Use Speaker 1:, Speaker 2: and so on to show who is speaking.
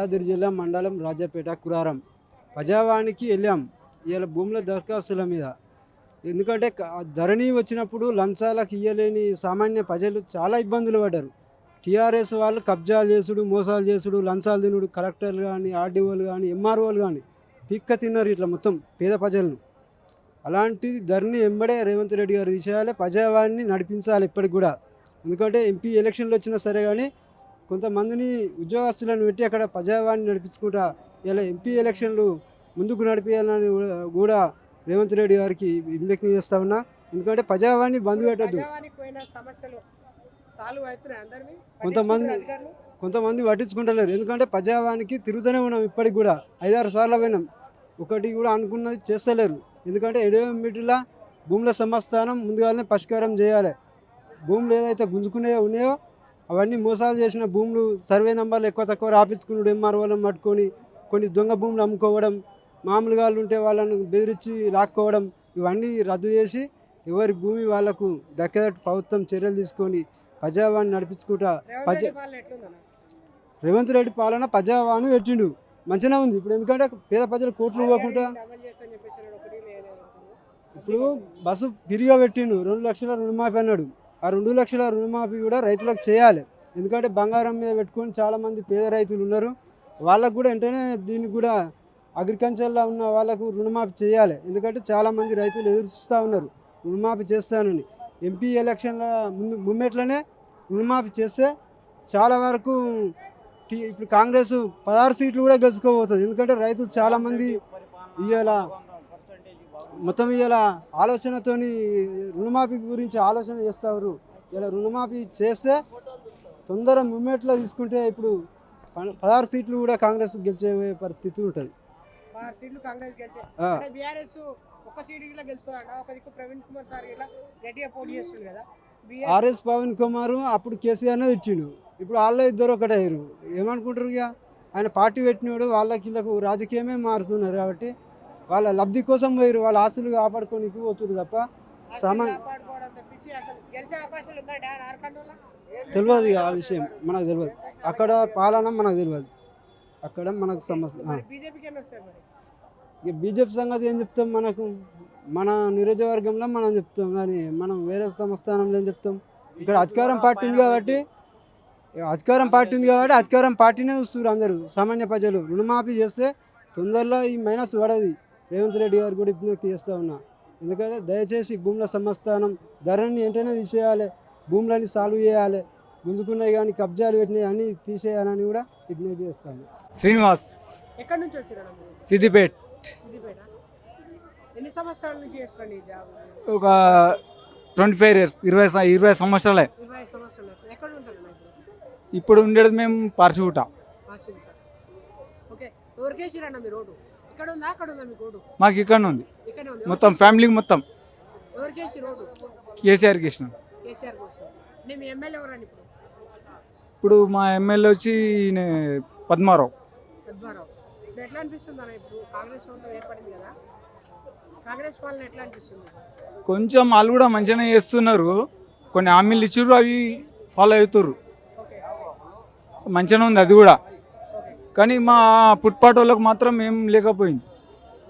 Speaker 1: యాదాద్రి జిల్లా మండలం రాజాపేట కురారం ప్రజావానికి వెళ్ళాం ఇవాళ భూముల దరఖాస్తుల మీద. ఎందుకంటే ధరణి వచ్చినప్పుడు లంచాలకు ఇయ్యలేని సామాన్య ప్రజలు చాలా ఇబ్బందులు పడ్డారు. టీఆర్ఎస్ వాళ్ళు కబ్జాలు చేసుడు, మోసాలు చేసుడు, లంచాలు తినుడు, కలెక్టర్లు కానీ, ఆర్డీఓలు కానీ, ఎంఆర్ఓలు కానీ పిక్క తిన్నారు ఇట్లా మొత్తం పేద ప్రజలను. అలాంటిది ధరణి ఎంబడే రేవంత్ రెడ్డి గారు తీసేయాలి, ప్రజావాణిని నడిపించాలి ఇప్పటికి కూడా. ఎందుకంటే ఎంపీ ఎలక్షన్లు వచ్చినా సరే కానీ కొంతమందిని ఉద్యోగస్తులను పెట్టి అక్కడ ప్రజావాణిని నడిపించుకుంటా ఇలా ఎంపీ ఎలక్షన్లు ముందుకు నడిపించాలని కూడా రేవంత్ రెడ్డి గారికి విజ్ఞప్తి చేస్తా ఉన్నా. ఎందుకంటే ప్రజావాణి బంద్ పెట్టద్దు. కొంతమంది పట్టించుకుంటలేరు. ఎందుకంటే ప్రజావానికి తిరుగుతూనే ఉన్నాం, ఇప్పటికి కూడా 5-6 సార్లు పోయినాం, ఒకటి కూడా అనుకున్నది చేస్తలేరు. ఎందుకంటే 7 మీటర్ల భూముల సమస్థానం ముందుగానే పరిష్కారం చేయాలి. భూములు ఏదైతే గుంజుకునే ఉన్నాయో అవన్నీ మోసాలు చేసిన భూములు సర్వే నెంబర్లు ఎక్కువ తక్కువ రాపించుకున్నాడు, ఎంఆర్ఓలను పట్టుకొని కొన్ని దొంగ భూములు అమ్ముకోవడం, మామూలుగా ఉంటే వాళ్ళను బెదిరించి లాక్కోవడం, ఇవన్నీ రద్దు చేసి ఎవరి భూమి వాళ్లకు దక్కేటట్టు ప్రభుత్వం చర్యలు తీసుకొని ప్రజావాణి నడిపించుకుంటా. రేవంత్ రెడ్డి పాలన ప్రజావాణి పెట్టిండు, మంచిగా ఉంది ఇప్పుడు. ఎందుకంటే పేద ప్రజలు కోట్లు ఇవ్వకుండా ఇప్పుడు బస్సు ఫ్రీగా పెట్టిండు, 2 లక్షల రుణమాఫీ అన్నాడు. ఆ 2 లక్షల రుణమాఫీ కూడా రైతులకు చేయాలి. ఎందుకంటే బంగారం మీద పెట్టుకొని చాలామంది పేద రైతులు ఉన్నారు, వాళ్ళకు కూడా వెంటనే దీనికి కూడా అగ్రికల్చర్లో ఉన్న వాళ్ళకు రుణమాఫీ చేయాలి. ఎందుకంటే చాలామంది రైతులు ఎదురు చూస్తూ ఉన్నారు రుణమాఫీ చేస్తానని. ఎంపీ ఎలక్షన్ల ముందట్లనే రుణమాఫీ చేస్తే చాలా వరకు ఇప్పుడు కాంగ్రెస్ 16 సీట్లు కూడా గెలుచుకోబోతుంది. ఎందుకంటే రైతులు చాలామంది ఇవాళ మొత్తం ఇవాళ ఆలోచనతోని రుణమాఫీ గురించి ఆలోచన చేస్తారు. ఇలా రుణమాఫీ చేస్తే తొందర మూమెంట్లో తీసుకుంటే ఇప్పుడు 16 సీట్లు కూడా కాంగ్రెస్ గెలిచే పరిస్థితి ఉంటుంది. ఆర్ఎస్ పవన్ కుమార్ అప్పుడు కేసీఆర్నే ఇచ్చిండు, ఇప్పుడు వాళ్ళ ఇద్దరు ఒకటే అయ్యారు. ఏమనుకుంటారు ఇక ఆయన పార్టీ పెట్టినాడు, వాళ్ళకి రాజకీయమే మారుతున్నారు కాబట్టి వాళ్ళ లబ్ధి కోసం పోయారు, వాళ్ళ ఆస్తులు కాపాడుకోనికి పోతున్నారు తప్ప తెలియదు. ఆ విషయం మనకు తెలియదు, అక్కడ పాలన మనకు తెలియదు, అక్కడ మనకు సమస్య. ఇక బీజేపీ సంగతి ఏం చెప్తాం, మనకు మన నియోజకవర్గంలో మనం చెప్తాం, కానీ మనం వేరే సంస్థానంలో ఏం చెప్తాం. ఇక్కడ అధికారం పార్టీ ఉంది కాబట్టి అధికారం పార్టీనే చూస్తారు అందరూ సామాన్య ప్రజలు. రుణమాఫీ చేస్తే తొందరలో ఈ మైనస్ పడది. రేవంత్ రెడ్డి గారు కూడా విజ్ఞప్తి చేస్తూ ఉన్నా. ఎందుకంటే దయచేసి భూముల సమస్థానం ధరని వెంటనే తీసేయాలి, భూములని సాల్వ్ చేయాలి, గుంజుకున్నాయి కానీ కబ్జాలు పెట్టినాయి అన్నీ తీసేయాలని కూడా విజ్ఞప్తి చేస్తాను.
Speaker 2: శ్రీనివాస్,
Speaker 3: ఎక్కడి నుంచి వచ్చారు?
Speaker 2: సిద్దిపేట.
Speaker 3: ఎన్ని సంవత్సరాల నుంచి చేస్తారండి ఈ జాబ్?
Speaker 2: ఒక 25 years, 20 సంవత్సరాలే.
Speaker 3: 20 సంవత్సరాలు. ఎక్కడ ఉంటారు
Speaker 2: ఇప్పుడు ఉండేది మేము పార్సిగుట్ట.
Speaker 3: ఓకే, ఎవరికి వేసిరన్న మీ రోడ్డు? ఇక్కడ ఉందా అక్కడ ఉందా మీ రోడ్డు?
Speaker 2: మాకు ఇక్కడ ఉంది,
Speaker 3: ఇక్కడే ఉంది
Speaker 2: మొత్తం ఫ్యామిలీకి మొత్తం.
Speaker 3: ఎవరికి వేసి రోడ్డు?
Speaker 2: కేసీఆర్ కృష్ణ.
Speaker 3: కేసీఆర్ కోసం. మీ ఎమ్మెల్యే ఎవరండి ఇప్పుడు?
Speaker 2: ఇప్పుడు మా ఎమ్మెల్యే వచ్చి పద్మారావు.
Speaker 3: ఇప్పుడు ఎట్లా అనిపిస్తుంది అన్న? ఇప్పుడు కాంగ్రెస్ ప్రభుత్వం ఏర్పడింది కదా, కాంగ్రెస్ పాలన ఎట్లా అనిపిస్తుంది?
Speaker 2: కొంచెం వాళ్ళు కూడా మంచిగానే చేస్తున్నారు, కొన్ని హామీలు ఇచ్చారు, అవి ఫాలో అవుతారు, మంచిగానే ఉంది అది కూడా. కానీ మా పుట్పాటి వాళ్ళకి మాత్రం ఏం లేకపోయింది.